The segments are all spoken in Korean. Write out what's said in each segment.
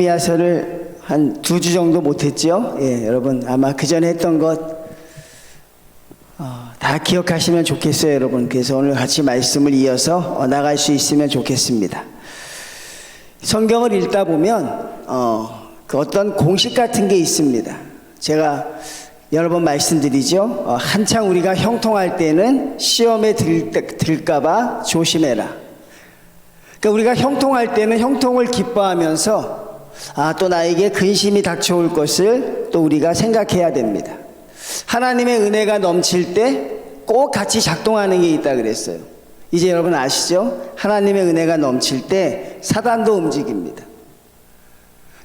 야서를 한 2주 정도 못했죠. 여러분 아마 그 전에 했던 것 다 기억하시면 좋겠어요, 여러분. 그래서 오늘 같이 말씀을 이어서 나갈 수 있으면 좋겠습니다. 성경을 읽다 보면 그 어떤 공식 같은 게 있습니다. 제가 여러 번 말씀드리죠. 한창 우리가 형통할 때는 시험에 들까봐 조심해라. 그러니까 우리가 형통할 때는 형통을 기뻐하면서 또 나에게 근심이 닥쳐올 것을 또 우리가 생각해야 됩니다. 하나님의 은혜가 넘칠 때 꼭 같이 작동하는 게 있다 그랬어요. 이제 여러분 아시죠? 하나님의 은혜가 넘칠 때 사단도 움직입니다.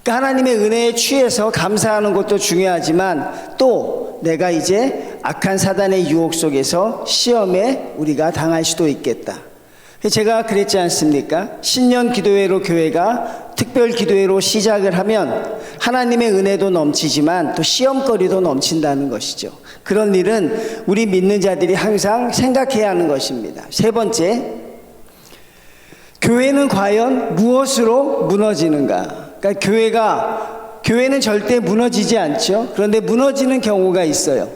그러니까 하나님의 은혜에 취해서 감사하는 것도 중요하지만 또 내가 이제 악한 사단의 유혹 속에서 시험에 우리가 당할 수도 있겠다. 제가 그랬지 않습니까? 신년 기도회로 교회가 특별 기도회로 시작을 하면 하나님의 은혜도 넘치지만 또 시험거리도 넘친다는 것이죠. 그런 일은 우리 믿는 자들이 항상 생각해야 하는 것입니다. 세 번째, 교회는 과연 무엇으로 무너지는가? 그러니까 교회는 절대 무너지지 않죠. 그런데 무너지는 경우가 있어요.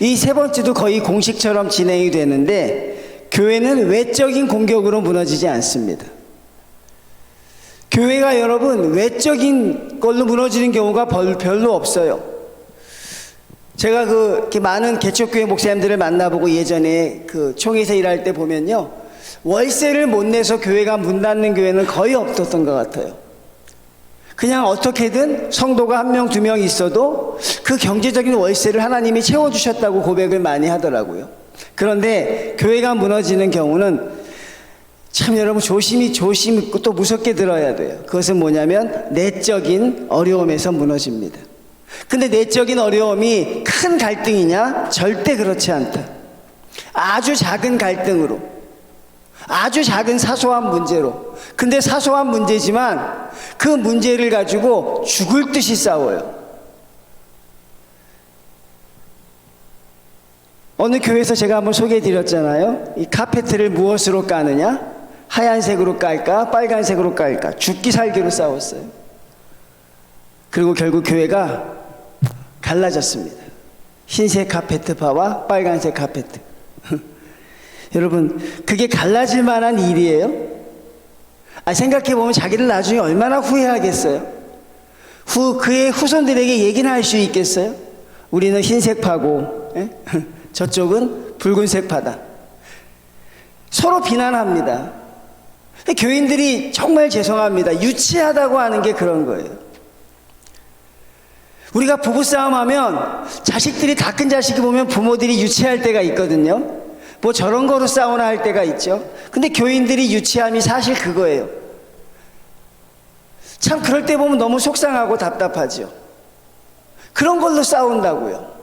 이 세 번째도 거의 공식처럼 진행이 되는데 교회는 외적인 공격으로 무너지지 않습니다. 교회가 여러분 외적인 걸로 무너지는 경우가 별로 없어요. 제가 이렇게 많은 개척교회 목사님들을 만나보고 예전에 그 총회에서 일할 때 보면요, 월세를 못 내서 교회가 문 닫는 교회는 거의 없었던 것 같아요. 그냥 어떻게든 성도가 1명, 2명 있어도 그 경제적인 월세를 하나님이 채워주셨다고 고백을 많이 하더라고요. 그런데 교회가 무너지는 경우는 참 여러분 조심히 또 무섭게 들어야 돼요. 그것은 뭐냐면 내적인 어려움에서 무너집니다. 근데 내적인 어려움이 큰 갈등이냐? 절대 그렇지 않다. 아주 작은 갈등으로, 아주 작은 사소한 문제로, 근데 사소한 문제지만 그 문제를 가지고 죽을 듯이 싸워요. 어느 교회에서 제가 한번 소개해 드렸잖아요. 이 카페트를 무엇으로 까느냐? 하얀색으로 깔까? 빨간색으로 깔까? 죽기 살기로 싸웠어요. 그리고 결국 교회가 갈라졌습니다. 흰색 카페트파와 빨간색 카페트. 여러분, 그게 갈라질 만한 일이에요? 생각해보면 자기를 나중에 얼마나 후회하겠어요? 그의 후손들에게 얘기는 할 수 있겠어요? 우리는 흰색 파고 저쪽은 붉은색 파다. 서로 비난합니다. 교인들이 정말 죄송합니다. 유치하다고 하는 게 그런 거예요. 우리가 부부싸움 하면 자식들이 다 큰 자식이 보면 부모들이 유치할 때가 있거든요. 뭐 저런 거로 싸우나 할 때가 있죠. 근데 교인들이 유치함이 사실 그거예요. 참 그럴 때 보면 너무 속상하고 답답하죠. 그런 걸로 싸운다고요.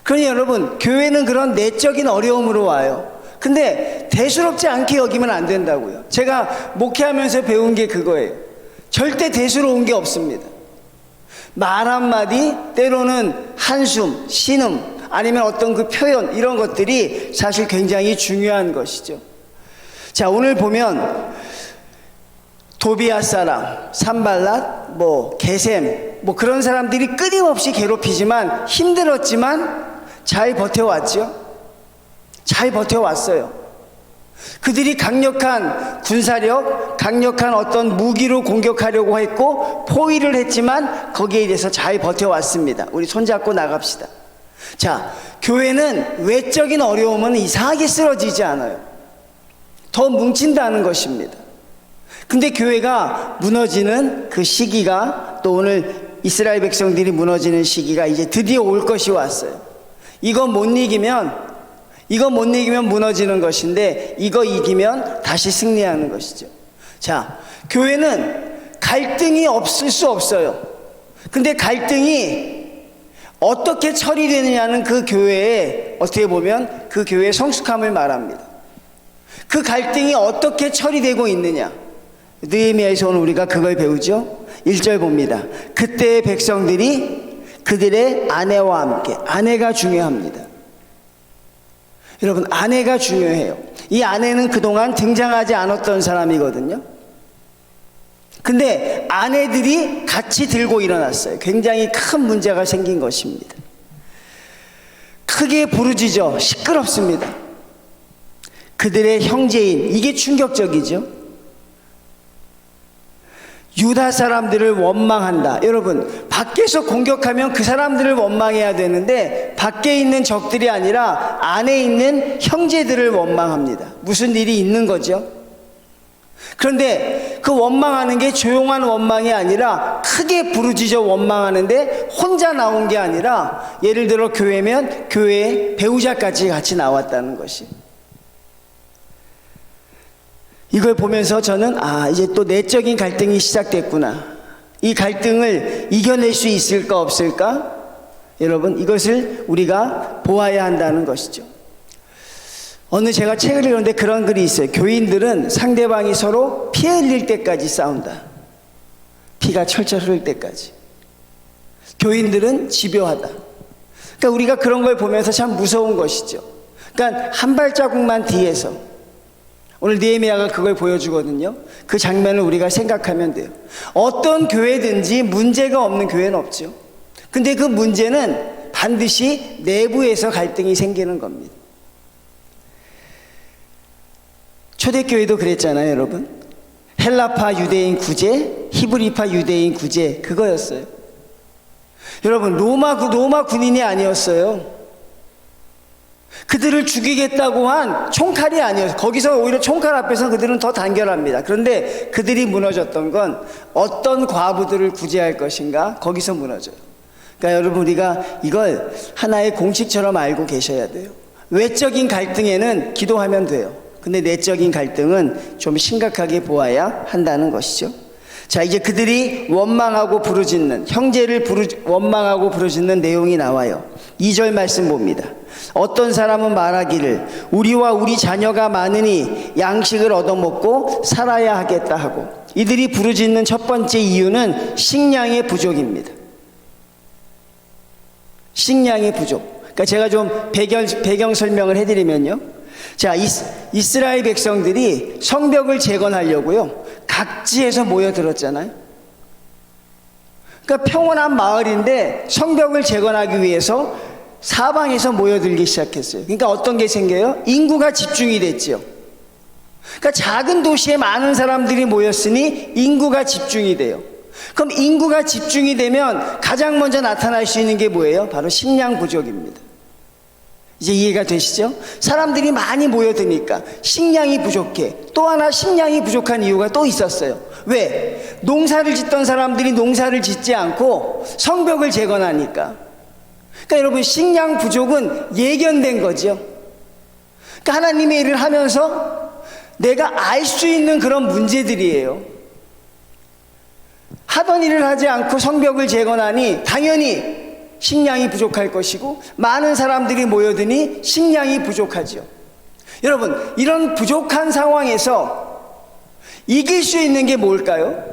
그러니 여러분, 교회는 그런 내적인 어려움으로 와요. 근데 대수롭지 않게 여기면 안 된다고요. 제가 목회하면서 배운 게 그거예요. 절대 대수로운 게 없습니다. 말 한마디, 때로는 한숨, 신음, 아니면 어떤 그 표현, 이런 것들이 사실 굉장히 중요한 것이죠. 자, 오늘 보면 도비아 사람, 산발랏, 게셈, 그런 사람들이 끊임없이 괴롭히지만 힘들었지만 잘 버텨왔죠. 잘 버텨왔어요. 그들이 강력한 군사력, 강력한 어떤 무기로 공격하려고 했고 포위를 했지만 거기에 대해서 잘 버텨왔습니다. 우리 손잡고 나갑시다. 자, 교회는 외적인 어려움은 이상하게 쓰러지지 않아요. 더 뭉친다는 것입니다. 근데 교회가 무너지는 그 시기가, 또 오늘 이스라엘 백성들이 무너지는 시기가 이제 드디어 올 것이 왔어요. 이거 못 이기면 무너지는 것인데 이거 이기면 다시 승리하는 것이죠. 자, 교회는 갈등이 없을 수 없어요. 근데 갈등이 어떻게 처리되느냐는 그 교회의, 어떻게 보면 그 교회의 성숙함을 말합니다. 그 갈등이 어떻게 처리되고 있느냐, 느헤미야에서 오늘 우리가 그걸 배우죠. 1절 봅니다. 그때의 백성들이 그들의 아내와 함께, 아내가 중요합니다. 여러분, 아내가 중요해요. 이 아내는 그동안 등장하지 않았던 사람이거든요. 근데 아내들이 같이 들고 일어났어요. 굉장히 큰 문제가 생긴 것입니다. 크게 부르짖어 시끄럽습니다. 그들의 형제인, 이게 충격적이죠. 유다 사람들을 원망한다. 여러분, 밖에서 공격하면 그 사람들을 원망해야 되는데 밖에 있는 적들이 아니라 안에 있는 형제들을 원망합니다. 무슨 일이 있는 거죠. 그런데 그 원망하는 게 조용한 원망이 아니라 크게 부르짖어 원망하는데 혼자 나온 게 아니라, 예를 들어 교회면 교회에 배우자까지 같이 나왔다는 것이, 이걸 보면서 저는 이제 또 내적인 갈등이 시작됐구나. 이 갈등을 이겨낼 수 있을까 없을까? 여러분, 이것을 우리가 보아야 한다는 것이죠. 어느 제가 책을 읽었는데 그런 글이 있어요. 교인들은 상대방이 서로 피 흘릴 때까지 싸운다. 피가 철철 흐를 때까지. 교인들은 집요하다. 그러니까 우리가 그런 걸 보면서 참 무서운 것이죠. 그러니까 한 발자국만 뒤에서, 오늘 느헤미야가 그걸 보여주거든요. 그 장면을 우리가 생각하면 돼요. 어떤 교회든지 문제가 없는 교회는 없죠. 근데 그 문제는 반드시 내부에서 갈등이 생기는 겁니다. 초대교회도 그랬잖아요, 여러분. 헬라파 유대인 구제, 히브리파 유대인 구제, 그거였어요. 여러분, 로마 군인이 아니었어요. 그들을 죽이겠다고 한 총칼이 아니었어요. 거기서 오히려 총칼 앞에서 그들은 더 단결합니다. 그런데 그들이 무너졌던 건 어떤 과부들을 구제할 것인가, 거기서 무너져요. 그러니까 여러분, 우리가 이걸 하나의 공식처럼 알고 계셔야 돼요. 외적인 갈등에는 기도하면 돼요. 근데 내적인 갈등은 좀 심각하게 보아야 한다는 것이죠. 자, 이제 그들이 원망하고 부르짖는, 형제를 원망하고 부르짖는 내용이 나와요. 2절 말씀 봅니다. 어떤 사람은 말하기를 우리와 우리 자녀가 많으니 양식을 얻어먹고 살아야 하겠다 하고, 이들이 부르짖는 첫 번째 이유는 식량의 부족입니다. 식량의 부족. 그러니까 제가 좀 배경 설명을 해드리면요. 자, 이스라엘 백성들이 성벽을 재건하려고요, 각지에서 모여들었잖아요. 그러니까 평온한 마을인데 성벽을 재건하기 위해서 사방에서 모여들기 시작했어요. 그러니까 어떤 게 생겨요? 인구가 집중이 됐죠. 그러니까 작은 도시에 많은 사람들이 모였으니 인구가 집중이 돼요. 그럼 인구가 집중이 되면 가장 먼저 나타날 수 있는 게 뭐예요? 바로 식량 부족입니다. 이제 이해가 되시죠? 사람들이 많이 모여드니까 식량이 부족해. 또 하나 식량이 부족한 이유가 또 있었어요. 왜? 농사를 짓던 사람들이 농사를 짓지 않고 성벽을 재건하니까. 그러니까 여러분, 식량 부족은 예견된 거죠. 그러니까 하나님의 일을 하면서 내가 알 수 있는 그런 문제들이에요. 하던 일을 하지 않고 성벽을 재건하니 당연히 식량이 부족할 것이고, 많은 사람들이 모여드니 식량이 부족하죠. 여러분, 이런 부족한 상황에서 이길 수 있는 게 뭘까요?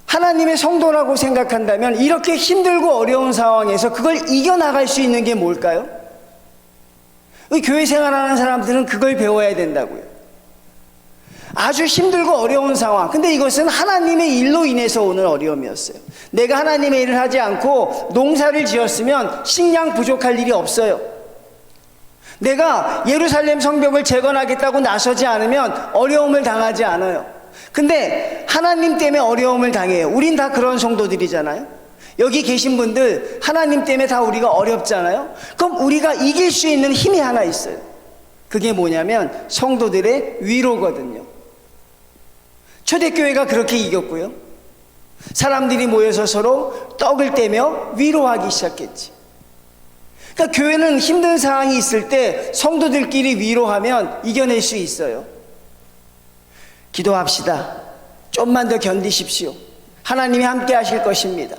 하나님의 성도라고 생각한다면 이렇게 힘들고 어려운 상황에서 그걸 이겨나갈 수 있는 게 뭘까요? 교회 생활하는 사람들은 그걸 배워야 된다고요. 아주 힘들고 어려운 상황, 근데 이것은 하나님의 일로 인해서 오는 어려움이었어요. 내가 하나님의 일을 하지 않고 농사를 지었으면 식량 부족할 일이 없어요. 내가 예루살렘 성벽을 재건하겠다고 나서지 않으면 어려움을 당하지 않아요. 근데 하나님 때문에 어려움을 당해요. 우린 다 그런 성도들이잖아요. 여기 계신 분들 하나님 때문에 다 우리가 어렵잖아요. 그럼 우리가 이길 수 있는 힘이 하나 있어요. 그게 뭐냐면 성도들의 위로거든요. 초대교회가 그렇게 이겼고요, 사람들이 모여서 서로 떡을 떼며 위로하기 시작했지. 그러니까 교회는 힘든 상황이 있을 때 성도들끼리 위로하면 이겨낼 수 있어요. 기도합시다. 좀만 더 견디십시오. 하나님이 함께 하실 것입니다.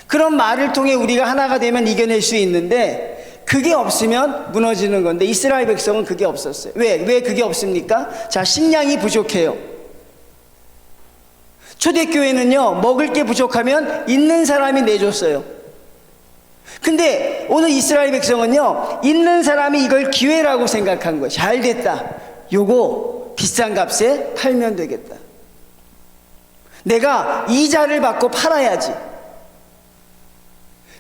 그런 말을 통해 우리가 하나가 되면 이겨낼 수 있는데, 그게 없으면 무너지는 건데 이스라엘 백성은 그게 없었어요. 왜 그게 없습니까? 자, 식량이 부족해요. 초대교회는요, 먹을 게 부족하면 있는 사람이 내줬어요. 근데 오늘 이스라엘 백성은요, 있는 사람이 이걸 기회라고 생각한 거예요. 잘 됐다. 요거 비싼 값에 팔면 되겠다. 내가 이자를 받고 팔아야지.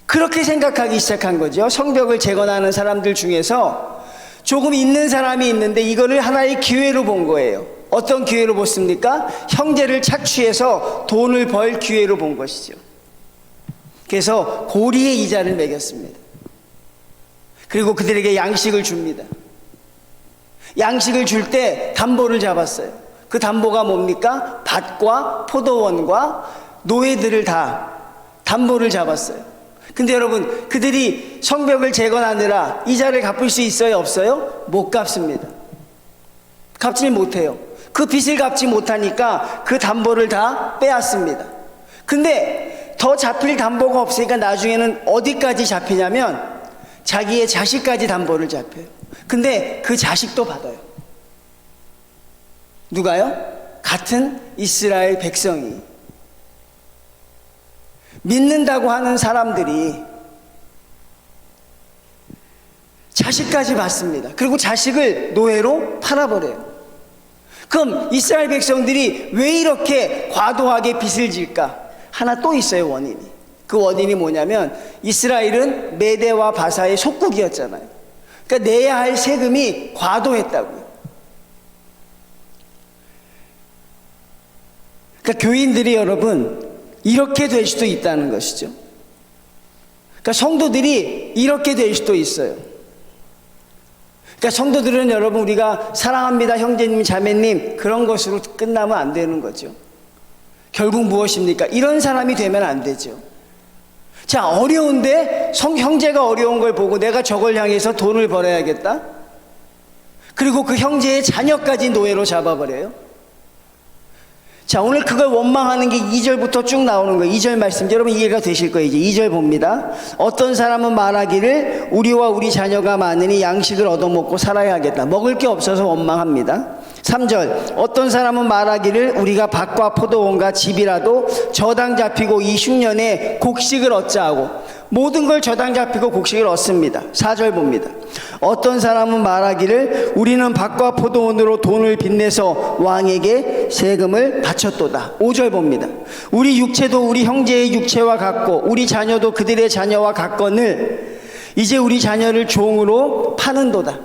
그렇게 생각하기 시작한 거죠. 성벽을 재건하는 사람들 중에서 조금 있는 사람이 있는데 이거를 하나의 기회로 본 거예요. 어떤 기회로 봤습니까? 형제를 착취해서 돈을 벌 기회로 본 것이죠. 그래서 고리의 이자를 매겼습니다. 그리고 그들에게 양식을 줍니다. 양식을 줄 때 담보를 잡았어요. 그 담보가 뭡니까? 밭과 포도원과 노예들을 다 담보를 잡았어요. 근데 여러분, 그들이 성벽을 재건하느라 이자를 갚을 수 있어요? 없어요? 못 갚습니다. 갚지 못해요. 그 빚을 갚지 못하니까 그 담보를 다 빼앗습니다. 근데 더 잡힐 담보가 없으니까 나중에는 어디까지 잡히냐면 자기의 자식까지 담보를 잡혀요. 근데 그 자식도 받아요. 누가요? 같은 이스라엘 백성이. 믿는다고 하는 사람들이 자식까지 받습니다. 그리고 자식을 노예로 팔아버려요. 그럼 이스라엘 백성들이 왜 이렇게 과도하게 빚을 질까? 하나 또 있어요, 원인이. 그 원인이 뭐냐면 이스라엘은 메대와 바사의 속국이었잖아요. 그러니까 내야 할 세금이 과도했다고요. 그러니까 교인들이 여러분 이렇게 될 수도 있다는 것이죠. 그러니까 성도들이 이렇게 될 수도 있어요. 그러니까 성도들은 여러분 우리가 사랑합니다 형제님 자매님 그런 것으로 끝나면 안 되는 거죠. 결국 무엇입니까? 이런 사람이 되면 안 되죠. 자, 어려운데 형제가 어려운 걸 보고 내가 저걸 향해서 돈을 벌어야겠다? 그리고 그 형제의 자녀까지 노예로 잡아버려요. 자, 오늘 그걸 원망하는 게 2절부터 쭉 나오는 거예요. 2절 말씀 여러분 이해가 되실 거예요. 이제 2절 봅니다. 어떤 사람은 말하기를 우리와 우리 자녀가 많으니 양식을 얻어먹고 살아야 하겠다. 먹을 게 없어서 원망합니다. 3절 어떤 사람은 말하기를 우리가 밭과 포도원과 집이라도 저당 잡히고 이 흉년에 곡식을 얻자 하고 모든 걸 저당 잡히고 곡식을 얻습니다. 4절 봅니다. 어떤 사람은 말하기를 우리는 밭과 포도원으로 돈을 빚내서 왕에게 세금을 바쳤도다. 5절 봅니다. 우리 육체도 우리 형제의 육체와 같고 우리 자녀도 그들의 자녀와 같거늘 이제 우리 자녀를 종으로 파는도다.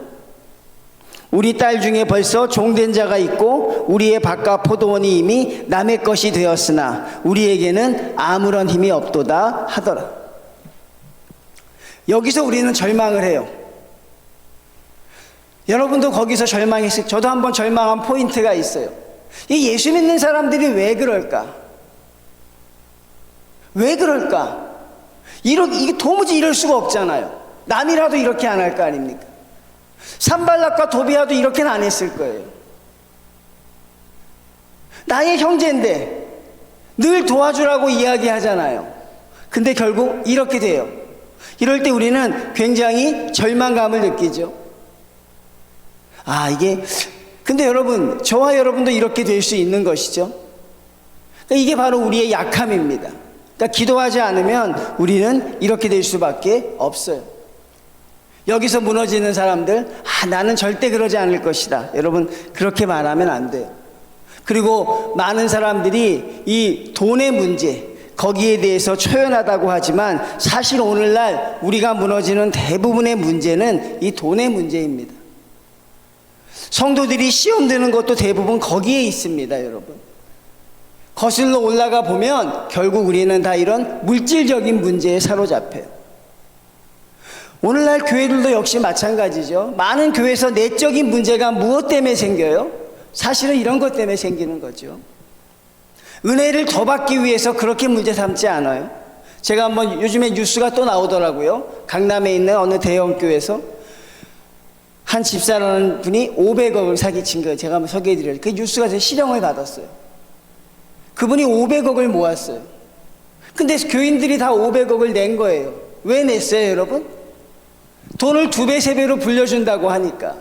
우리 딸 중에 벌써 종된 자가 있고 우리의 밭과 포도원이 이미 남의 것이 되었으나 우리에게는 아무런 힘이 없도다 하더라. 여기서 우리는 절망을 해요. 여러분도 거기서 절망했어요. 저도 한번 절망한 포인트가 있어요. 이 예수 믿는 사람들이 왜 그럴까? 왜 그럴까? 이게 도무지 이럴 수가 없잖아요. 남이라도 이렇게 안 할 거 아닙니까? 산발락과 도비아도 이렇게는 안 했을 거예요. 나의 형제인데 늘 도와주라고 이야기하잖아요. 근데 결국 이렇게 돼요. 이럴 때 우리는 굉장히 절망감을 느끼죠. 근데 여러분, 저와 여러분도 이렇게 될 수 있는 것이죠. 그러니까 이게 바로 우리의 약함입니다. 그러니까 기도하지 않으면 우리는 이렇게 될 수밖에 없어요. 여기서 무너지는 사람들, 나는 절대 그러지 않을 것이다. 여러분, 그렇게 말하면 안 돼요. 그리고 많은 사람들이 이 돈의 문제, 거기에 대해서 초연하다고 하지만 사실 오늘날 우리가 무너지는 대부분의 문제는 이 돈의 문제입니다. 성도들이 시험 드는 것도 대부분 거기에 있습니다, 여러분. 거슬러 올라가 보면 결국 우리는 다 이런 물질적인 문제에 사로잡혀요. 오늘날 교회들도 역시 마찬가지죠. 많은 교회에서 내적인 문제가 무엇 때문에 생겨요? 사실은 이런 것 때문에 생기는 거죠. 은혜를 더 받기 위해서 그렇게 문제 삼지 않아요. 제가 한번 요즘에 뉴스가 또 나오더라고요. 강남에 있는 어느 대형 교회에서 한 집사라는 분이 500억을 사기친 거예요. 제가 한번 소개해드려요. 그 뉴스가 제 실형을 받았어요. 그분이 500억을 모았어요. 근데 교인들이 다 500억을 낸 거예요. 왜 냈어요, 여러분? 돈을 2배, 3배로 불려준다고 하니까.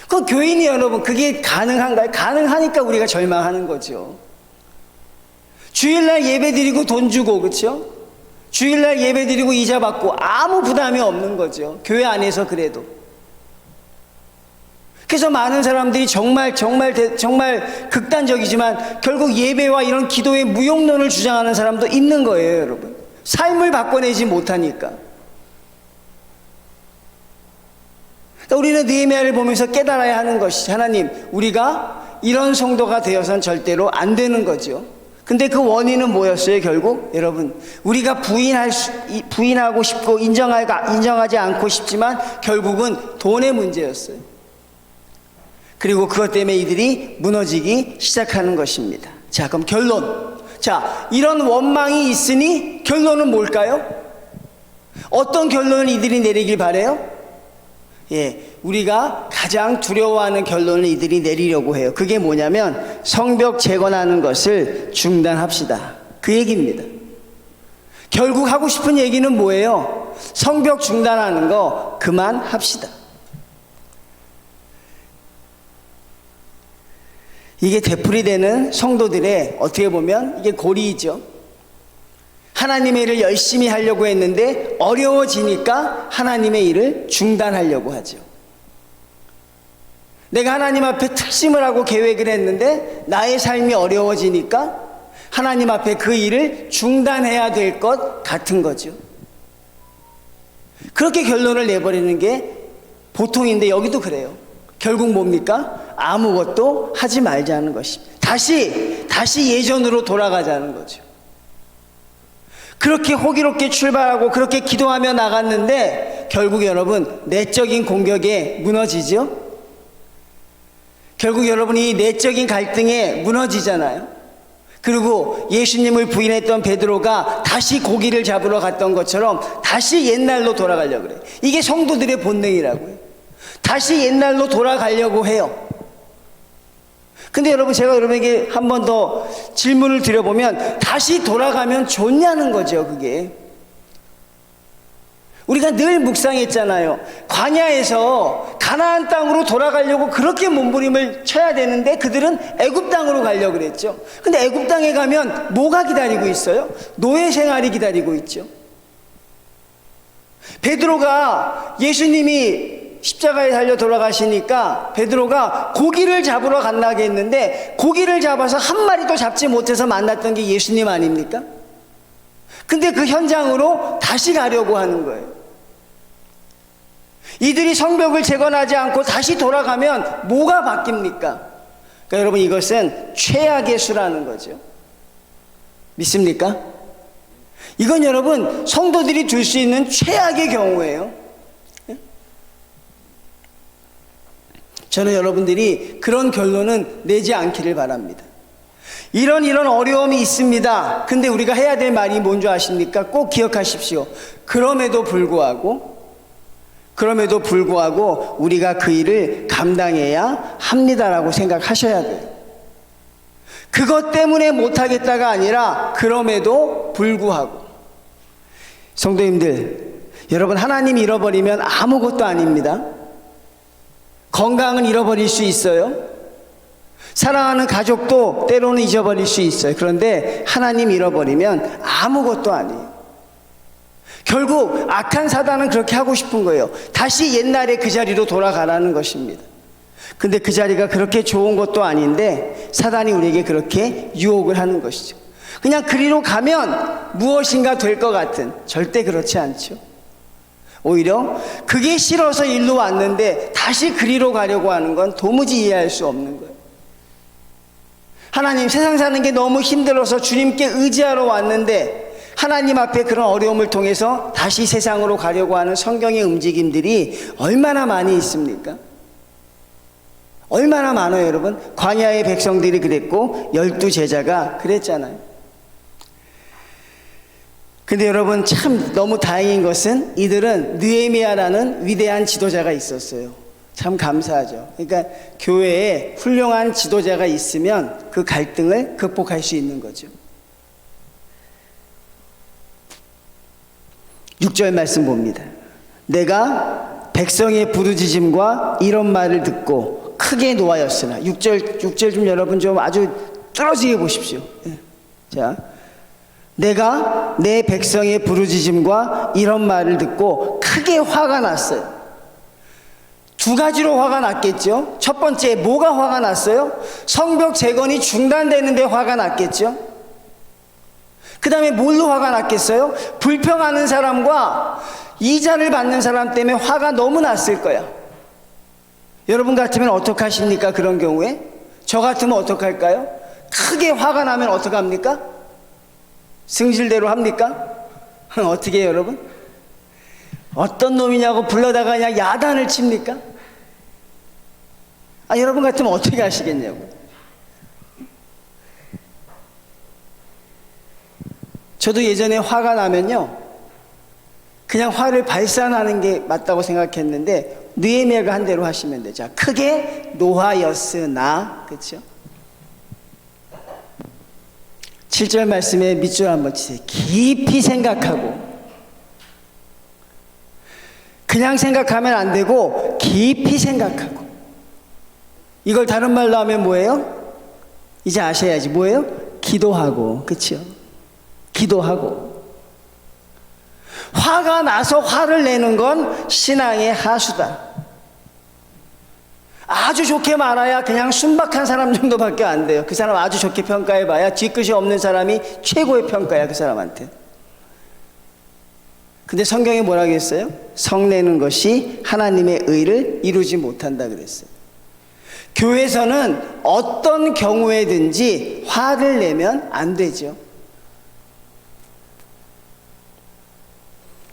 그 교인이 여러분, 그게 가능한가요? 가능하니까 우리가 절망하는 거죠. 주일날 예배 드리고 돈 주고, 그렇죠? 주일날 예배 드리고 이자 받고 아무 부담이 없는 거죠. 교회 안에서 그래도. 그래서 많은 사람들이 정말 극단적이지만 결국 예배와 이런 기도의 무용론을 주장하는 사람도 있는 거예요, 여러분. 삶을 바꿔내지 못하니까. 우리는 느헤미야를 보면서 깨달아야 하는 것이, 하나님, 우리가 이런 성도가 되어서는 절대로 안 되는 거죠. 근데 그 원인은 뭐였어요, 결국? 여러분, 우리가 부인하고 싶고 인정하지 않고 싶지만 결국은 돈의 문제였어요. 그리고 그것 때문에 이들이 무너지기 시작하는 것입니다. 자, 그럼 결론. 자, 이런 원망이 있으니 결론은 뭘까요? 어떤 결론을 이들이 내리길 바래요? 우리가 가장 두려워하는 결론을 이들이 내리려고 해요. 그게 뭐냐면 성벽 재건하는 것을 중단합시다, 그 얘기입니다. 결국 하고 싶은 얘기는 뭐예요? 성벽 중단하는 거 그만합시다. 이게 되풀이되는 성도들의 어떻게 보면 이게 고리이죠. 하나님의 일을 열심히 하려고 했는데 어려워지니까 하나님의 일을 중단하려고 하죠. 내가 하나님 앞에 특심을 하고 계획을 했는데 나의 삶이 어려워지니까 하나님 앞에 그 일을 중단해야 될 것 같은 거죠. 그렇게 결론을 내버리는 게 보통인데 여기도 그래요. 결국 뭡니까? 아무것도 하지 말자는 것입니다. 다시 예전으로 돌아가자는 거죠. 그렇게 호기롭게 출발하고 그렇게 기도하며 나갔는데 결국 여러분 내적인 공격에 무너지죠. 결국 여러분이 내적인 갈등에 무너지잖아요. 그리고 예수님을 부인했던 베드로가 다시 고기를 잡으러 갔던 것처럼 다시 옛날로 돌아가려고 그래요. 이게 성도들의 본능이라고요. 다시 옛날로 돌아가려고 해요. 근데 여러분, 제가 여러분에게 한 번 더 질문을 드려보면 다시 돌아가면 좋냐는 거죠. 그게 우리가 늘 묵상했잖아요. 광야에서 가나안 땅으로 돌아가려고 그렇게 몸부림을 쳐야 되는데 그들은 애굽 땅으로 가려고 그랬죠. 근데 애굽 땅에 가면 뭐가 기다리고 있어요? 노예 생활이 기다리고 있죠. 베드로가 예수님이 십자가에 달려 돌아가시니까 베드로가 고기를 잡으러 간다고 했는데 고기를 잡아서 한 마리도 잡지 못해서 만났던 게 예수님 아닙니까? 근데 그 현장으로 다시 가려고 하는 거예요. 이들이 성벽을 재건하지 않고 다시 돌아가면 뭐가 바뀝니까? 그러니까 여러분, 이것은 최악의 수라는 거죠. 믿습니까? 이건 여러분 성도들이 둘 수 있는 최악의 경우예요. 저는 여러분들이 그런 결론은 내지 않기를 바랍니다. 이런 어려움이 있습니다. 근데 우리가 해야 될 말이 뭔지 아십니까? 꼭 기억하십시오. 그럼에도 불구하고 우리가 그 일을 감당해야 합니다라고 생각하셔야 돼요. 그것 때문에 못하겠다가 아니라 그럼에도 불구하고. 성도님들, 여러분, 하나님 잃어버리면 아무것도 아닙니다. 건강은 잃어버릴 수 있어요. 사랑하는 가족도 때로는 잊어버릴 수 있어요. 그런데 하나님 잃어버리면 아무것도 아니에요. 결국 악한 사단은 그렇게 하고 싶은 거예요. 다시 옛날의 그 자리로 돌아가라는 것입니다. 근데 그 자리가 그렇게 좋은 것도 아닌데 사단이 우리에게 그렇게 유혹을 하는 것이죠. 그냥 그리로 가면 무엇인가 될 것 같은, 절대 그렇지 않죠. 오히려 그게 싫어서 일로 왔는데 다시 그리로 가려고 하는 건 도무지 이해할 수 없는 거예요. 하나님, 세상 사는 게 너무 힘들어서 주님께 의지하러 왔는데 하나님 앞에 그런 어려움을 통해서 다시 세상으로 가려고 하는 성경의 움직임들이 얼마나 많이 있습니까? 얼마나 많아요, 여러분. 광야의 백성들이 그랬고 12제자가 그랬잖아요. 근데 여러분, 참 너무 다행인 것은 이들은 느헤미야라는 위대한 지도자가 있었어요. 참 감사하죠. 그러니까 교회에 훌륭한 지도자가 있으면 그 갈등을 극복할 수 있는 거죠. 6절 말씀 봅니다. 내가 백성의 부르짖음과 이런 말을 듣고 크게 노하였으나. 6절 좀 여러분 좀 아주 뚫어지게 보십시오. 자, 내가 내 백성의 부르짖음과 이런 말을 듣고 크게 화가 났어요. 두 가지로 화가 났겠죠. 첫 번째, 뭐가 화가 났어요? 성벽 재건이 중단되는데 화가 났겠죠. 그 다음에 뭘로 화가 났겠어요? 불평하는 사람과 이자를 받는 사람 때문에 화가 너무 났을 거야. 여러분 같으면 어떻게 하십니까? 그런 경우에? 저 같으면 어떻게 할까요? 크게 화가 나면 어떻게 합니까? 승질대로 합니까? 어떻게 해요, 여러분? 어떤 놈이냐고 불러다가 그냥 야단을 칩니까? 여러분 같으면 어떻게 하시겠냐고. 저도 예전에 화가 나면요, 그냥 화를 발산하는 게 맞다고 생각했는데 느헤미야가 한 대로 하시면 되죠. 자, 크게 노하였으나, 그렇죠? 7절 말씀에 밑줄 한번 치세요. 깊이 생각하고. 그냥 생각하면 안 되고 깊이 생각하고. 이걸 다른 말로 하면 뭐예요? 이제 아셔야지. 뭐예요? 기도하고. 그렇죠? 기도하고. 화가 나서 화를 내는 건 신앙의 하수다. 아주 좋게 말아야 그냥 순박한 사람 정도밖에 안 돼요. 그 사람 아주 좋게 평가해봐야 뒤끝이 없는 사람이 최고의 평가야, 그 사람한테. 근데 성경에 뭐라고 했어요? 성내는 것이 하나님의 의를 이루지 못한다 그랬어요. 교회에서는 어떤 경우에든지 화를 내면 안 되죠.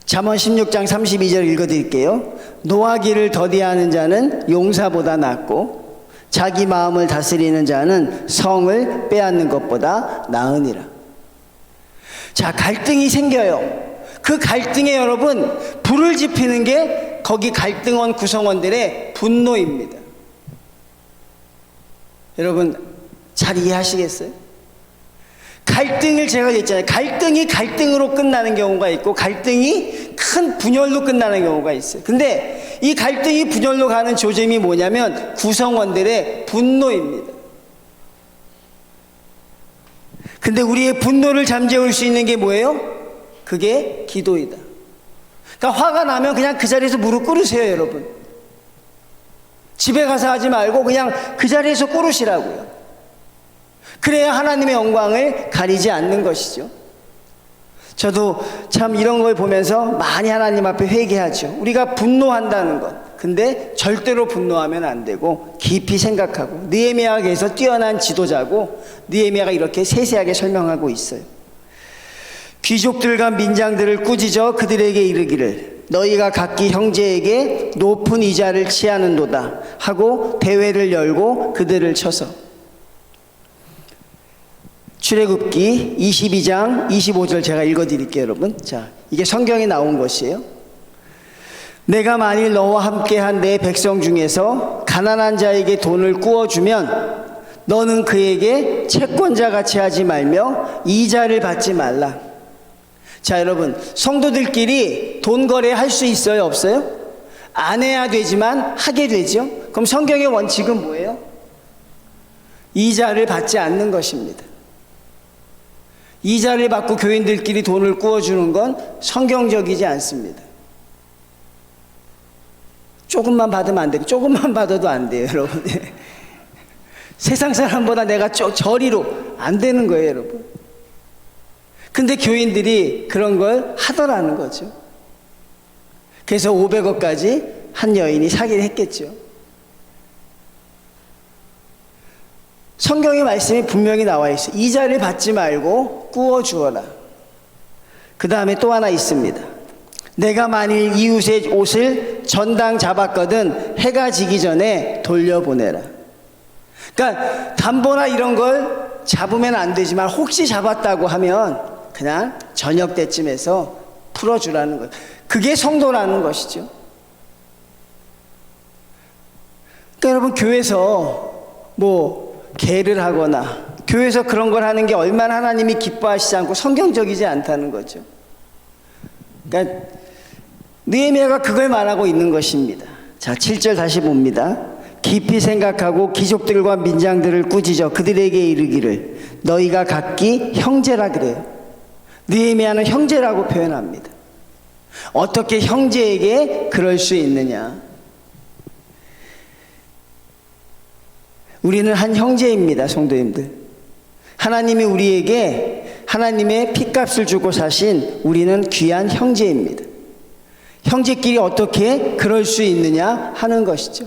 잠언 16장 32절 읽어드릴게요. 노하기를 더디하는 자는 용사보다 낫고 자기 마음을 다스리는 자는 성을 빼앗는 것보다 나으니라. 자, 갈등이 생겨요. 그 갈등에 여러분, 불을 지피는 게 거기 갈등원 구성원들의 분노입니다. 여러분 잘 이해하시겠어요? 갈등을 제가 얘기했잖아요. 갈등이 갈등으로 끝나는 경우가 있고 갈등이 큰 분열로 끝나는 경우가 있어요. 근데 이 갈등이 분열로 가는 조짐이 뭐냐면 구성원들의 분노입니다. 근데 우리의 분노를 잠재울 수 있는 게 뭐예요? 그게 기도이다. 그러니까 화가 나면 그냥 그 자리에서 무릎 꿇으세요, 여러분. 집에 가서 하지 말고 그냥 그 자리에서 꿇으시라고요. 그래야 하나님의 영광을 가리지 않는 것이죠. 저도 참 이런 걸 보면서 많이 하나님 앞에 회개하죠. 우리가 분노한다는 것, 근데 절대로 분노하면 안 되고 깊이 생각하고. 느헤미야에서 뛰어난 지도자고 느헤미야가 이렇게 세세하게 설명하고 있어요. 귀족들과 민장들을 꾸짖어 그들에게 이르기를 너희가 각기 형제에게 높은 이자를 취하는도다 하고 대회를 열고 그들을 쳐서. 출애굽기 22장 25절 제가 읽어드릴게요, 여러분. 자, 이게 성경에 나온 것이에요. 내가 만일 너와 함께한 내 백성 중에서 가난한 자에게 돈을 꾸어주면 너는 그에게 채권자 같이 하지 말며 이자를 받지 말라. 자, 여러분, 성도들끼리 돈 거래할 수 있어요, 없어요? 안 해야 되지만 하게 되죠. 그럼 성경의 원칙은 뭐예요? 이자를 받지 않는 것입니다. 이자를 받고 교인들끼리 돈을 꾸어주는 건 성경적이지 않습니다. 조금만 받으면 안 되고 조금만 받아도 안 돼요, 여러분. 세상 사람보다 내가 저리로 안 되는 거예요, 여러분. 근데 교인들이 그런 걸 하더라는 거죠. 그래서 500억까지 한 여인이 사기를 했겠죠. 성경의 말씀이 분명히 나와 있어요. 이자를 받지 말고 꾸어주어라. 그 다음에 또 하나 있습니다. 내가 만일 이웃의 옷을 전당 잡았거든 해가 지기 전에 돌려보내라. 그러니까 담보나 이런 걸 잡으면 안 되지만 혹시 잡았다고 하면 그냥 저녁 때쯤에서 풀어주라는 것. 그게 성도라는 것이죠. 그러니까 여러분, 교회에서 개를 하거나 교회에서 그런 걸 하는 게 얼마나 하나님이 기뻐하시지 않고 성경적이지 않다는 거죠. 그러니까 느헤미야가 그걸 말하고 있는 것입니다. 자, 7절 다시 봅니다. 깊이 생각하고 귀족들과 민장들을 꾸짖어 그들에게 이르기를 너희가 각기 형제라 그래요. 느헤미야는 형제라고 표현합니다. 어떻게 형제에게 그럴 수 있느냐? 우리는 한 형제입니다, 성도님들. 하나님이 우리에게 하나님의 핏값을 주고 사신 우리는 귀한 형제입니다. 형제끼리 어떻게 그럴 수 있느냐 하는 것이죠.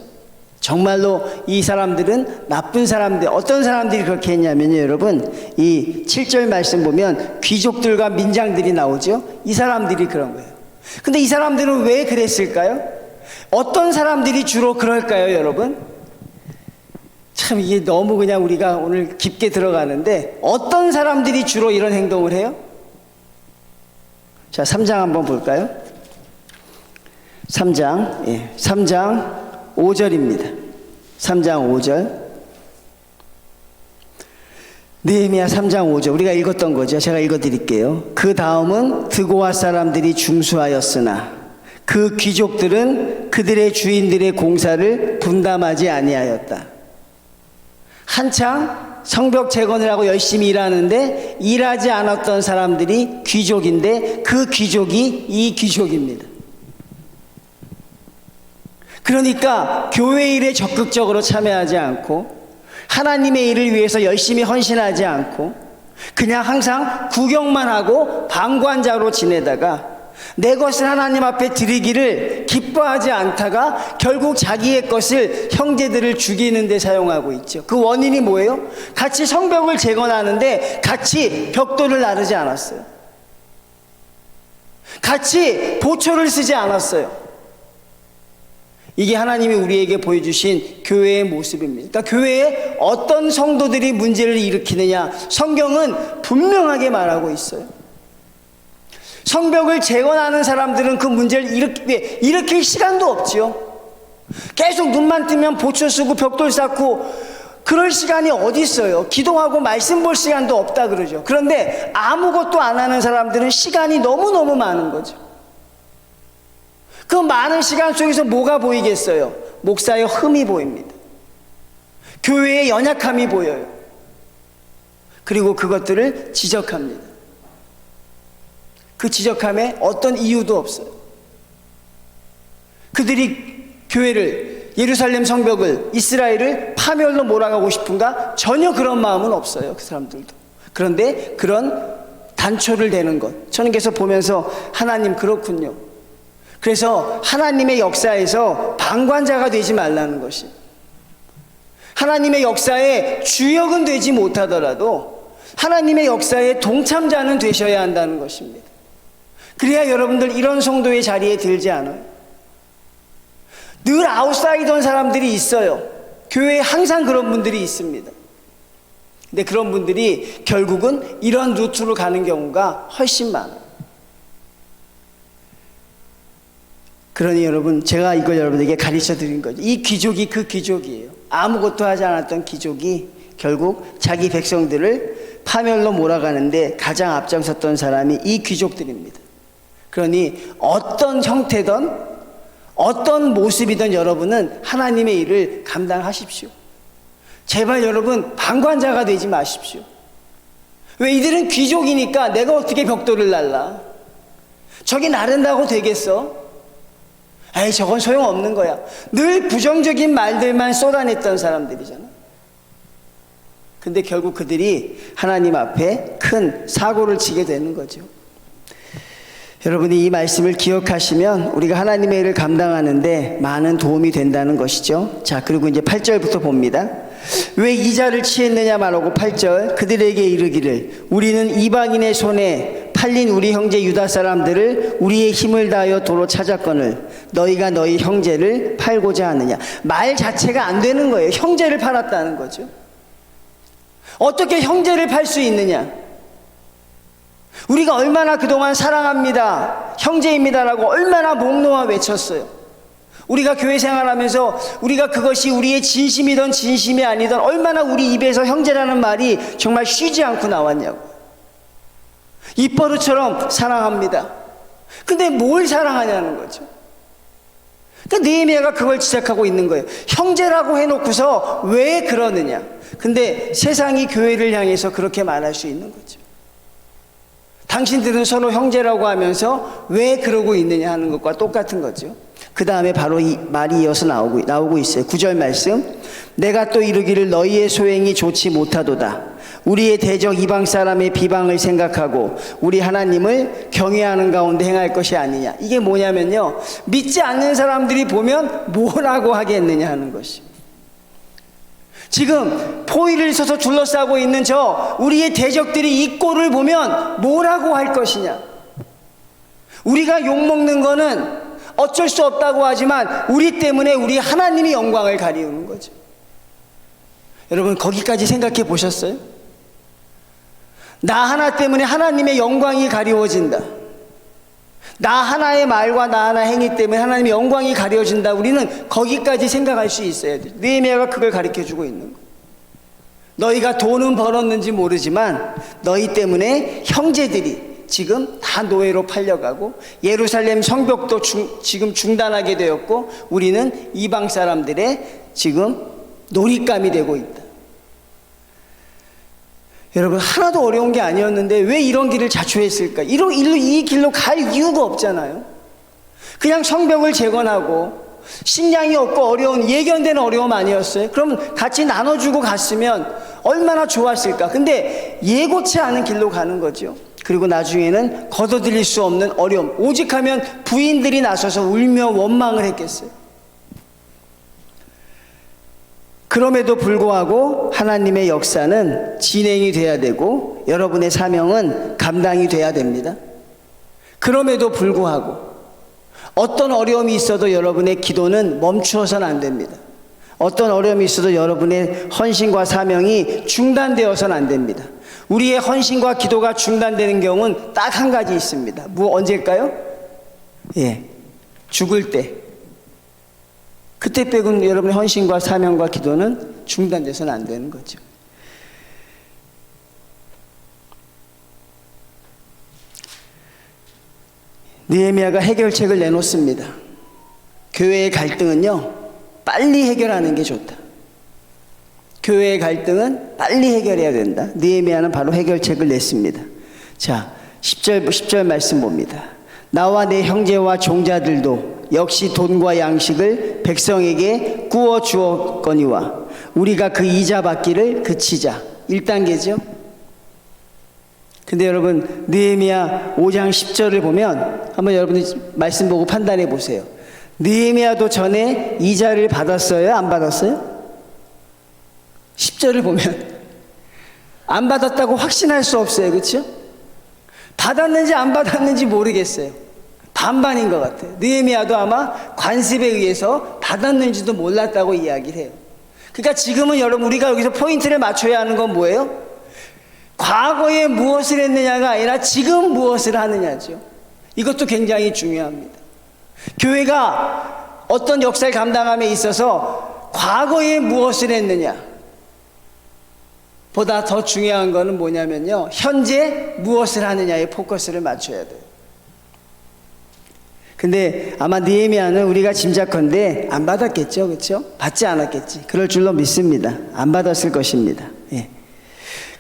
정말로 이 사람들은 나쁜 사람들, 어떤 사람들이 그렇게 했냐면요, 여러분, 이 7절 말씀 보면 귀족들과 민장들이 나오죠. 이 사람들이 그런 거예요. 근데 이 사람들은 왜 그랬을까요? 어떤 사람들이 주로 그럴까요, 여러분? 참 이게 너무 그냥 우리가 오늘 깊게 들어가는데, 어떤 사람들이 주로 이런 행동을 해요? 자, 3장 한번 볼까요? 3장 5절입니다. 3장 5절. 느헤미야 3장 5절. 우리가 읽었던 거죠. 제가 읽어드릴게요. 그 다음은 드고아 사람들이 중수하였으나 그 귀족들은 그들의 주인들의 공사를 분담하지 아니하였다. 한창 성벽 재건을 하고 열심히 일하는데 일하지 않았던 사람들이 귀족인데 그 귀족이 이 귀족입니다. 그러니까 교회 일에 적극적으로 참여하지 않고 하나님의 일을 위해서 열심히 헌신하지 않고 그냥 항상 구경만 하고 방관자로 지내다가 내 것을 하나님 앞에 드리기를 기뻐하지 않다가 결국 자기의 것을 형제들을 죽이는 데 사용하고 있죠. 그 원인이 뭐예요? 같이 성벽을 재건하는데 같이 벽돌을 나르지 않았어요. 같이 보초를 쓰지 않았어요. 이게 하나님이 우리에게 보여주신 교회의 모습입니다. 그러니까 교회에 어떤 성도들이 문제를 일으키느냐, 성경은 분명하게 말하고 있어요. 성벽을 재건하는 사람들은 그 문제를 일으킬 시간도 없죠. 계속 눈만 뜨면 보초 쓰고 벽돌 쌓고 그럴 시간이 어디 있어요? 기도하고 말씀 볼 시간도 없다 그러죠. 그런데 아무것도 안 하는 사람들은 시간이 너무너무 많은 거죠. 그 많은 시간 속에서 뭐가 보이겠어요? 목사의 흠이 보입니다. 교회의 연약함이 보여요. 그리고 그것들을 지적합니다. 그 지적함에 어떤 이유도 없어요. 그들이 교회를, 예루살렘 성벽을, 이스라엘을 파멸로 몰아가고 싶은가? 전혀 그런 마음은 없어요, 그 사람들도. 그런데 그런 단초를 대는 것, 저는 계속 보면서 하나님 그렇군요. 그래서 하나님의 역사에서 방관자가 되지 말라는 것이, 하나님의 역사에 주역은 되지 못하더라도 하나님의 역사에 동참자는 되셔야 한다는 것입니다. 그래야 여러분들 이런 성도의 자리에 들지 않아요. 늘 아웃사이더인 사람들이 있어요. 교회에 항상 그런 분들이 있습니다. 근데 그런 분들이 결국은 이런 루트로 가는 경우가 훨씬 많아요. 그러니 여러분, 제가 이걸 여러분에게 가르쳐 드린 거죠. 이 귀족이 그 귀족이에요. 아무것도 하지 않았던 귀족이 결국 자기 백성들을 파멸로 몰아가는데 가장 앞장섰던 사람이 이 귀족들입니다. 그러니 어떤 형태든 어떤 모습이든 여러분은 하나님의 일을 감당하십시오. 제발 여러분 방관자가 되지 마십시오. 왜? 이들은 귀족이니까 내가 어떻게 벽돌을 날라? 저기 나른다고 되겠어? 에이, 저건 소용없는 거야. 늘 부정적인 말들만 쏟아냈던 사람들이잖아. 근데 결국 그들이 하나님 앞에 큰 사고를 치게 되는 거죠. 여러분이 이 말씀을 기억하시면 우리가 하나님의 일을 감당하는데 많은 도움이 된다는 것이죠. 자, 그리고 이제 8절부터 봅니다. 왜 이자를 취했느냐 말하고 8절, 그들에게 이르기를 우리는 이방인의 손에 팔린 우리 형제 유다 사람들을 우리의 힘을 다하여 도로 찾았거늘 너희가 너희 형제를 팔고자 하느냐. 말 자체가 안 되는 거예요. 형제를 팔았다는 거죠. 어떻게 형제를 팔 수 있느냐? 우리가 얼마나 그동안 사랑합니다, 형제입니다라고 얼마나 목 놓아 외쳤어요. 우리가 교회 생활하면서 우리가 그것이 우리의 진심이든 진심이 아니든 얼마나 우리 입에서 형제라는 말이 정말 쉬지 않고 나왔냐고. 입버릇처럼 사랑합니다. 근데 뭘 사랑하냐는 거죠. 그러니까 느헤미야가 그걸 지적하고 있는 거예요. 형제라고 해놓고서 왜 그러느냐. 근데 세상이 교회를 향해서 그렇게 말할 수 있는 거죠. 당신들은 서로 형제라고 하면서 왜 그러고 있느냐 하는 것과 똑같은 거죠. 그 다음에 바로 이 말이 이어서 나오고 있어요. 9절 말씀. 내가 또 이르기를 너희의 소행이 좋지 못하도다. 우리의 대적 이방 사람의 비방을 생각하고 우리 하나님을 경외하는 가운데 행할 것이 아니냐. 이게 뭐냐면요, 믿지 않는 사람들이 보면 뭐라고 하겠느냐 하는 것이. 지금 포위를 써서 둘러싸고 있는 저 우리의 대적들이 이 꼴을 보면 뭐라고 할 것이냐. 우리가 욕먹는 거는 어쩔 수 없다고 하지만 우리 때문에 우리 하나님이 영광을 가리우는 거죠. 여러분, 거기까지 생각해 보셨어요? 나 하나 때문에 하나님의 영광이 가리워진다. 나 하나의 말과 나 하나 행위 때문에 하나님의 영광이 가려진다. 우리는 거기까지 생각할 수 있어야 돼요. 느헤미야가 그걸 가르쳐주고 있는 거. 너희가 돈은 벌었는지 모르지만 너희 때문에 형제들이 지금 다 노예로 팔려가고 예루살렘 성벽도 지금 중단하게 되었고 우리는 이방 사람들의 지금 놀잇감이 되고 있다. 여러분, 하나도 어려운 게 아니었는데 왜 이런 길을 자초했을까? 이 길로 갈 이유가 없잖아요. 그냥 성벽을 재건하고 식량이 없고 어려운 예견되는 어려움 아니었어요? 그럼 같이 나눠주고 갔으면 얼마나 좋았을까? 근데 예고치 않은 길로 가는 거죠. 그리고 나중에는 거둬들일 수 없는 어려움. 오직하면 부인들이 나서서 울며 원망을 했겠어요. 그럼에도 불구하고 하나님의 역사는 진행이 돼야 되고 여러분의 사명은 감당이 돼야 됩니다. 그럼에도 불구하고 어떤 어려움이 있어도 여러분의 기도는 멈추어서는 안 됩니다. 어떤 어려움이 있어도 여러분의 헌신과 사명이 중단되어서는 안 됩니다. 우리의 헌신과 기도가 중단되는 경우는 딱 한 가지 있습니다. 언제일까요? 죽을 때. 그때 빼고는 여러분의 헌신과 사명과 기도는 중단돼서는 안 되는 거죠. 느헤미야가 해결책을 내놓습니다. 교회의 갈등은요, 빨리 해결하는 게 좋다. 교회의 갈등은 빨리 해결해야 된다. 느헤미야는 바로 해결책을 냈습니다. 자, 10절 말씀 봅니다. 나와 내 형제와 종자들도 역시 돈과 양식을 백성에게 구워 주었거니와 우리가 그 이자 받기를 그치자. 1단계죠. 근데 여러분, 느헤미야 5장 10절을 보면 한번 여러분이 말씀 보고 판단해 보세요. 느헤미야도 전에 이자를 받았어요? 안 받았어요? 10절을 보면 안 받았다고 확신할 수 없어요. 그렇죠? 받았는지 안 받았는지 모르겠어요. 반반인 것 같아요. 느헤미야도 아마 관습에 의해서 받았는지도 몰랐다고 이야기를 해요. 그러니까 지금은 여러분, 우리가 여기서 포인트를 맞춰야 하는 건 뭐예요? 과거에 무엇을 했느냐가 아니라 지금 무엇을 하느냐죠. 이것도 굉장히 중요합니다. 교회가 어떤 역사를 감당함에 있어서 과거에 무엇을 했느냐 보다 더 중요한 것은 뭐냐면요, 현재 무엇을 하느냐에 포커스를 맞춰야 돼요. 근데 아마 느헤미야는 우리가 짐작컨대 안 받았겠죠. 그렇죠? 받지 않았겠지. 그럴 줄로 믿습니다. 안 받았을 것입니다.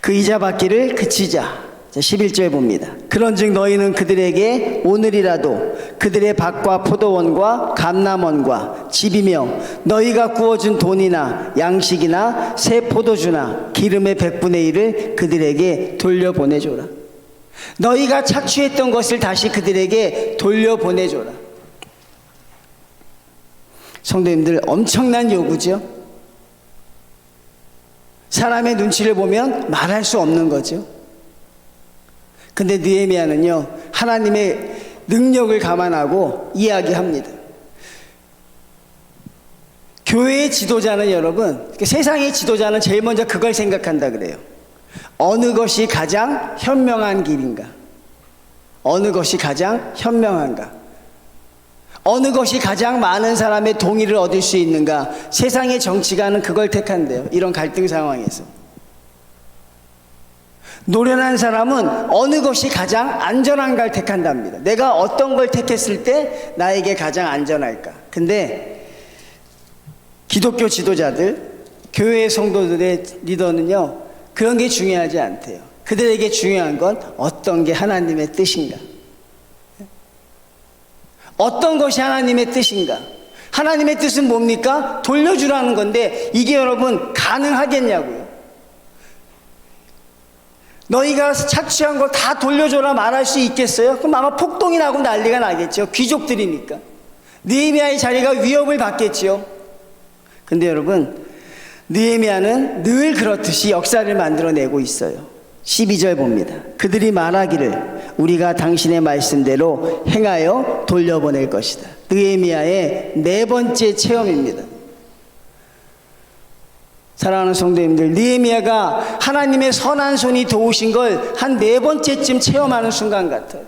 그 이자 받기를 그치자. 11절 봅니다. 그런즉 너희는 그들에게 오늘이라도 그들의 밭과 포도원과 감람원과 집이며 너희가 구워준 돈이나 양식이나 새 포도주나 기름의 100분의 1을 그들에게 돌려보내줘라. 너희가 착취했던 것을 다시 그들에게 돌려보내줘라. 성도님들, 엄청난 요구죠. 사람의 눈치를 보면 말할 수 없는 거죠. 근데 느헤미야는요, 하나님의 능력을 감안하고 이야기합니다. 교회의 지도자는 여러분, 세상의 지도자는 제일 먼저 그걸 생각한다 그래요. 어느 것이 가장 현명한 길인가? 어느 것이 가장 현명한가? 어느 것이 가장 많은 사람의 동의를 얻을 수 있는가? 세상의 정치가는 그걸 택한대요. 이런 갈등 상황에서. 노련한 사람은 어느 것이 가장 안전한가를 택한답니다. 내가 어떤 걸 택했을 때 나에게 가장 안전할까? 근데 기독교 지도자들, 교회 성도들의 리더는요, 그런 게 중요하지 않대요. 그들에게 중요한 건 어떤 게 하나님의 뜻인가? 어떤 것이 하나님의 뜻인가? 하나님의 뜻은 뭡니까? 돌려주라는 건데 이게 여러분 가능하겠냐고요. 너희가 착취한 거 다 돌려줘라 말할 수 있겠어요? 그럼 아마 폭동이 나고 난리가 나겠죠. 귀족들이니까. 느헤미야의 자리가 위협을 받겠지요. 근데 여러분, 느헤미야는 늘 그렇듯이 역사를 만들어내고 있어요. 12절 봅니다. 그들이 말하기를 우리가 당신의 말씀대로 행하여 돌려보낼 것이다. 느헤미야의 네 번째 체험입니다. 사랑하는 성도님들, 느헤미야가 하나님의 선한 손이 도우신 걸 한 네 번째쯤 체험하는 순간 같아요.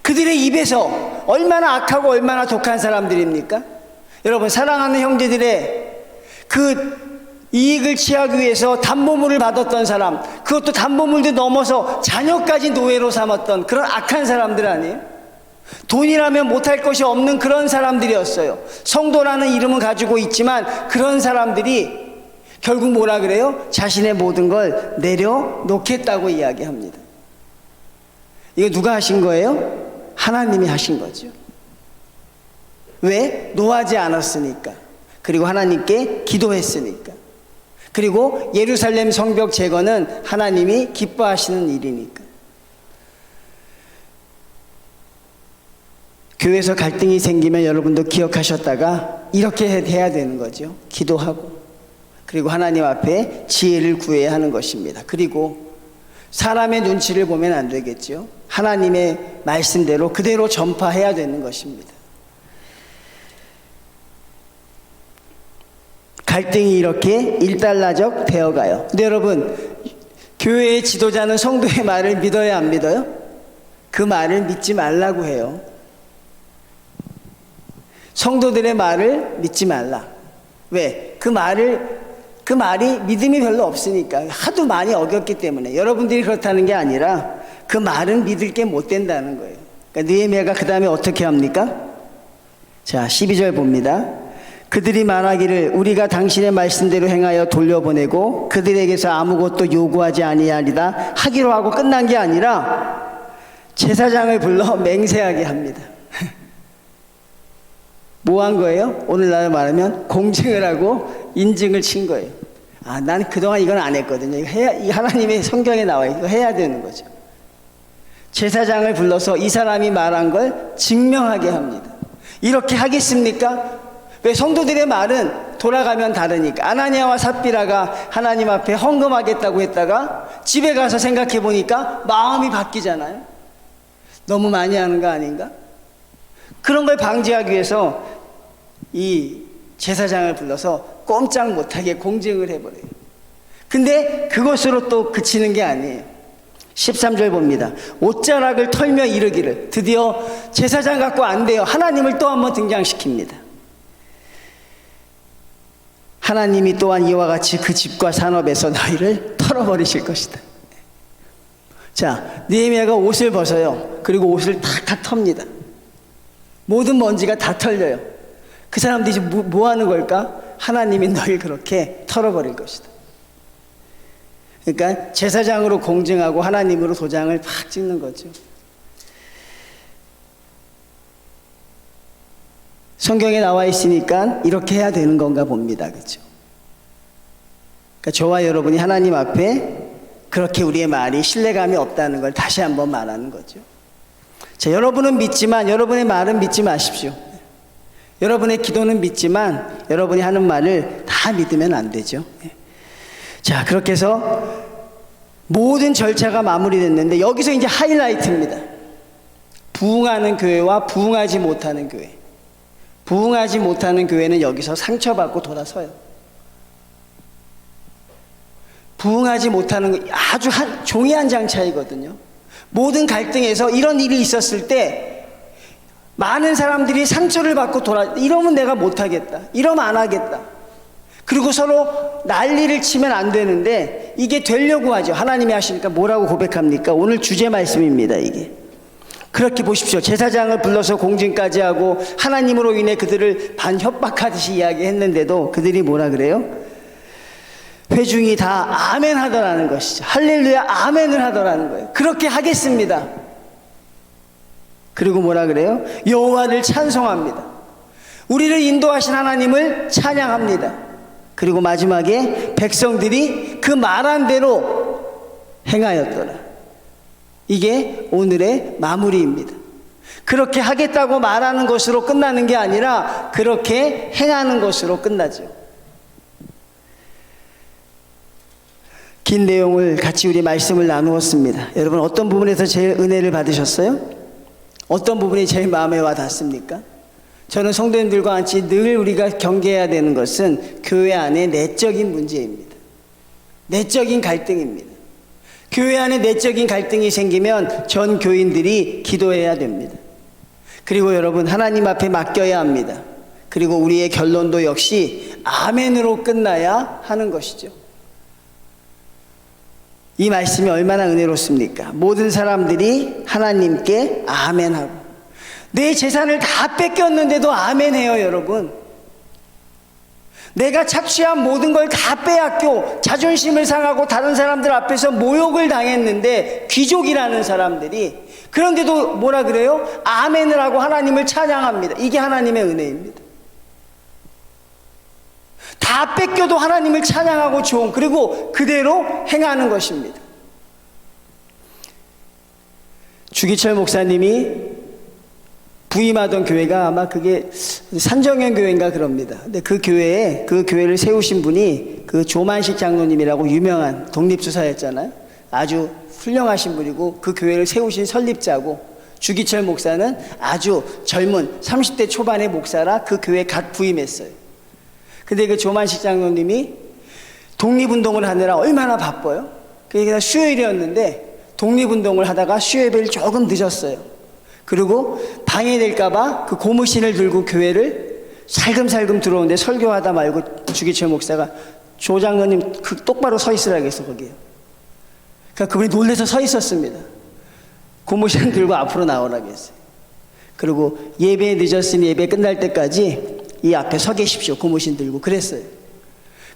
그들의 입에서 얼마나 악하고 얼마나 독한 사람들입니까? 여러분, 사랑하는 형제들의 그 이익을 취하기 위해서 담보물을 받았던 사람, 그것도 담보물도 넘어서 자녀까지 노예로 삼았던 그런 악한 사람들 아니에요? 돈이라면 못할 것이 없는 그런 사람들이었어요. 성도라는 이름은 가지고 있지만 그런 사람들이 결국 뭐라 그래요? 자신의 모든 걸 내려놓겠다고 이야기합니다. 이거 누가 하신 거예요? 하나님이 하신 거죠. 왜? 노하지 않았으니까. 그리고 하나님께 기도했으니까. 그리고 예루살렘 성벽 제거는 하나님이 기뻐하시는 일이니까. 교회에서 갈등이 생기면 여러분도 기억하셨다가 이렇게 해야 되는 거죠. 기도하고 그리고 하나님 앞에 지혜를 구해야 하는 것입니다. 그리고 사람의 눈치를 보면 안 되겠죠. 하나님의 말씀대로 그대로 전파해야 되는 것입니다. 갈등이 이렇게 일단락적 되어가요. 근데 여러분, 교회의 지도자는 성도의 말을 믿어요, 안 믿어요? 그 말을 믿지 말라고 해요. 성도들의 말을 믿지 말라. 왜? 그 말이 믿음이 별로 없으니까. 하도 많이 어겼기 때문에. 여러분들이 그렇다는 게 아니라 그 말은 믿을 게 못 된다는 거예요. 그러니까 느헤미야가 그 다음에 어떻게 합니까? 자, 12절 봅니다. 그들이 말하기를 우리가 당신의 말씀대로 행하여 돌려보내고 그들에게서 아무것도 요구하지 아니하리다 하기로 하고 끝난 게 아니라 제사장을 불러 맹세하게 합니다. 뭐 한 거예요? 오늘날 말하면 공증을 하고 인증을 친 거예요. 아, 난 그동안 이건 안 했거든요. 이 하나님의 성경에 나와 이거 해야 되는 거죠. 제사장을 불러서 이 사람이 말한 걸 증명하게 합니다. 이렇게 하겠습니까? 왜? 성도들의 말은 돌아가면 다르니까. 아나니아와 삽비라가 하나님 앞에 헌금하겠다고 했다가 집에 가서 생각해 보니까 마음이 바뀌잖아요. 너무 많이 하는 거 아닌가? 그런 걸 방지하기 위해서 이 제사장을 불러서 꼼짝 못하게 공증을 해버려요. 근데 그것으로 또 그치는 게 아니에요. 13절 봅니다. 옷자락을 털며 이르기를. 드디어 제사장 갖고 안 돼요. 하나님을 또 한번 등장시킵니다. 하나님이 또한 이와 같이 그 집과 산업에서 너희를 털어버리실 것이다. 자, 느헤미야가 옷을 벗어요. 그리고 옷을 다 텁니다. 모든 먼지가 다 털려요. 그 사람들이 지금 뭐 하는 걸까? 하나님이 너희를 그렇게 털어버릴 것이다. 그러니까 제사장으로 공증하고 하나님으로 도장을 팍 찍는 거죠. 성경에 나와 있으니까 이렇게 해야 되는 건가 봅니다. 그렇죠? 그러니까 저와 여러분이 하나님 앞에 그렇게 우리의 말이 신뢰감이 없다는 걸 다시 한번 말하는 거죠. 자, 여러분은 믿지만 여러분의 말은 믿지 마십시오. 여러분의 기도는 믿지만 여러분이 하는 말을 다 믿으면 안 되죠. 자, 그렇게 해서 모든 절차가 마무리됐는데 여기서 이제 하이라이트입니다. 부흥하는 교회와 부흥하지 못하는 교회. 부흥하지 못하는 교회는 여기서 상처받고 돌아서요. 부흥하지 못하는 거 아주 종이 한 장 차이거든요. 모든 갈등에서 이런 일이 있었을 때 많은 사람들이 상처를 받고 이러면 내가 못하겠다, 이러면 안 하겠다, 그리고 서로 난리를 치면 안 되는데 이게 되려고 하죠. 하나님이 하시니까 뭐라고 고백합니까? 오늘 주제 말씀입니다. 이게 그렇게 보십시오. 제사장을 불러서 공증까지 하고 하나님으로 인해 그들을 반협박하듯이 이야기했는데도 그들이 뭐라 그래요? 회중이 다 아멘 하더라는 것이죠. 할렐루야 아멘을 하더라는 거예요. 그렇게 하겠습니다. 그리고 뭐라 그래요? 여호와를 찬송합니다. 우리를 인도하신 하나님을 찬양합니다. 그리고 마지막에 백성들이 그 말한 대로 행하였더라. 이게 오늘의 마무리입니다. 그렇게 하겠다고 말하는 것으로 끝나는 게 아니라 그렇게 행하는 것으로 끝나죠. 긴 내용을 같이 우리 말씀을 나누었습니다. 여러분 어떤 부분에서 제일 은혜를 받으셨어요? 어떤 부분이 제일 마음에 와 닿습니까? 저는 성도님들과 같이 늘 우리가 경계해야 되는 것은 교회 안의 내적인 문제입니다. 내적인 갈등입니다. 교회 안에 내적인 갈등이 생기면 전 교인들이 기도해야 됩니다. 그리고 여러분 하나님 앞에 맡겨야 합니다. 그리고 우리의 결론도 역시 아멘으로 끝나야 하는 것이죠. 이 말씀이 얼마나 은혜롭습니까? 모든 사람들이 하나님께 아멘하고 내 재산을 다 뺏겼는데도 아멘해요. 여러분 내가 착취한 모든 걸 다 빼앗겨 자존심을 상하고 다른 사람들 앞에서 모욕을 당했는데 귀족이라는 사람들이 그런데도 뭐라 그래요? 아멘을 하고 하나님을 찬양합니다. 이게 하나님의 은혜입니다. 다 뺏겨도 하나님을 찬양하고 좋은 그리고 그대로 행하는 것입니다. 주기철 목사님이 부임하던 교회가 아마 그게 산정현 교회인가 그럽니다. 근데 그 교회를 세우신 분이 그 조만식 장로님이라고 유명한 독립주사였잖아요. 아주 훌륭하신 분이고 그 교회를 세우신 설립자고 주기철 목사는 아주 젊은 30대 초반의 목사라 그 교회에 갓 부임했어요. 근데 그 조만식 장로님이 독립운동을 하느라 얼마나 바빠요. 그러니까 수요일이었는데 독립운동을 하다가 수요예배를 조금 늦었어요. 그리고 방해될까봐 그 고무신을 들고 교회를 살금살금 들어오는데 설교하다 말고 주기철 목사가 조 장로님 똑바로 서 있으라고 했어 거기에. 그러니까 그분이 놀라서 서 있었습니다. 고무신 들고 앞으로 나오라고 했어요. 그리고 예배 늦었으니 예배 끝날 때까지 이 앞에 서 계십시오. 고무신 들고 그랬어요.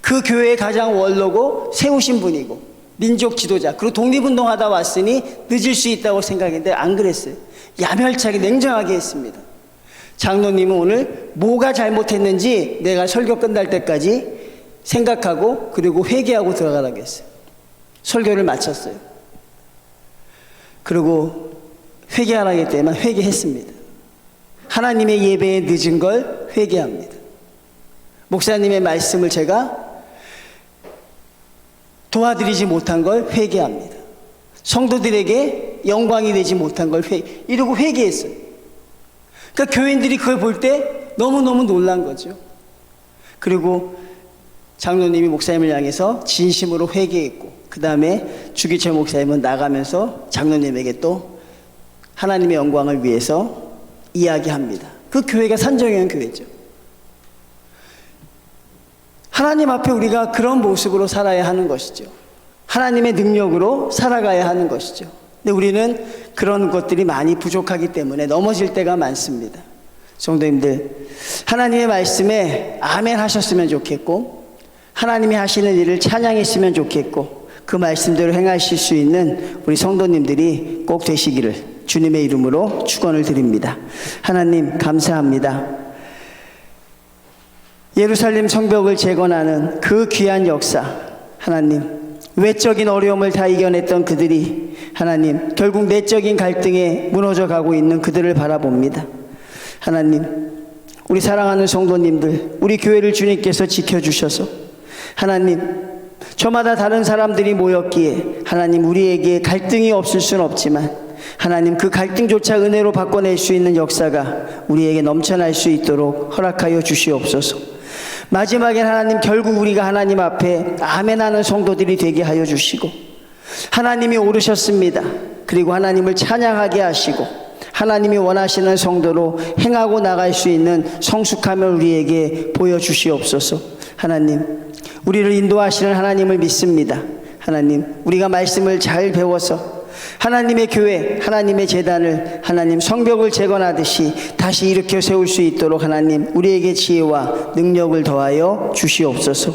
그 교회의 가장 원로고 세우신 분이고 민족 지도자 그리고 독립운동하다 왔으니 늦을 수 있다고 생각했는데 안 그랬어요. 야멸차게 냉정하게 했습니다. 장로님은 오늘 뭐가 잘못했는지 내가 설교 끝날 때까지 생각하고 그리고 회개하고 들어가라고 했어요. 설교를 마쳤어요. 그리고 회개하라고 했더니 회개했습니다. 하나님의 예배에 늦은 걸 회개합니다. 목사님의 말씀을 제가 도와드리지 못한 걸 회개합니다. 성도들에게 영광이 되지 못한 걸 이러고 회개했어요. 그러니까 교인들이 그걸 볼 때 너무너무 놀란 거죠. 그리고 장로님이 목사님을 향해서 진심으로 회개했고 그 다음에 주기철 목사님은 나가면서 장로님에게 또 하나님의 영광을 위해서 이야기합니다. 그 교회가 산정현 교회죠. 하나님 앞에 우리가 그런 모습으로 살아야 하는 것이죠. 하나님의 능력으로 살아가야 하는 것이죠. 근데 우리는 그런 것들이 많이 부족하기 때문에 넘어질 때가 많습니다. 성도님들, 하나님의 말씀에 아멘 하셨으면 좋겠고 하나님이 하시는 일을 찬양했으면 좋겠고 그 말씀대로 행하실 수 있는 우리 성도님들이 꼭 되시기를 주님의 이름으로 축원을 드립니다. 하나님 감사합니다. 예루살렘 성벽을 재건하는 그 귀한 역사, 하나님 외적인 어려움을 다 이겨냈던 그들이 하나님 결국 내적인 갈등에 무너져 가고 있는 그들을 바라봅니다. 하나님 우리 사랑하는 성도님들, 우리 교회를 주님께서 지켜주셔서 하나님 저마다 다른 사람들이 모였기에 하나님 우리에게 갈등이 없을 수는 없지만 하나님 그 갈등조차 은혜로 바꿔낼 수 있는 역사가 우리에게 넘쳐날 수 있도록 허락하여 주시옵소서. 마지막엔 하나님 결국 우리가 하나님 앞에 아멘하는 성도들이 되게 하여 주시고 하나님이 오르셨습니다. 그리고 하나님을 찬양하게 하시고 하나님이 원하시는 성도로 행하고 나갈 수 있는 성숙함을 우리에게 보여주시옵소서. 하나님 우리를 인도하시는 하나님을 믿습니다. 하나님 우리가 말씀을 잘 배워서 하나님의 교회, 하나님의 제단을 하나님 성벽을 재건하듯이 다시 일으켜 세울 수 있도록 하나님 우리에게 지혜와 능력을 더하여 주시옵소서.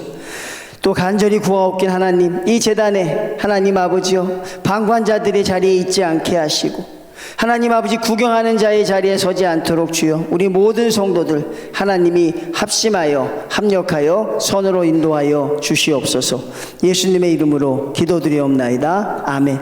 또 간절히 구하옵긴 하나님 이 제단에 하나님 아버지여 방관자들의 자리에 있지 않게 하시고 하나님 아버지, 구경하는 자의 자리에 서지 않도록 주여 우리 모든 성도들 하나님이 합심하여 합력하여 선으로 인도하여 주시옵소서. 예수님의 이름으로 기도드리옵나이다. 아멘.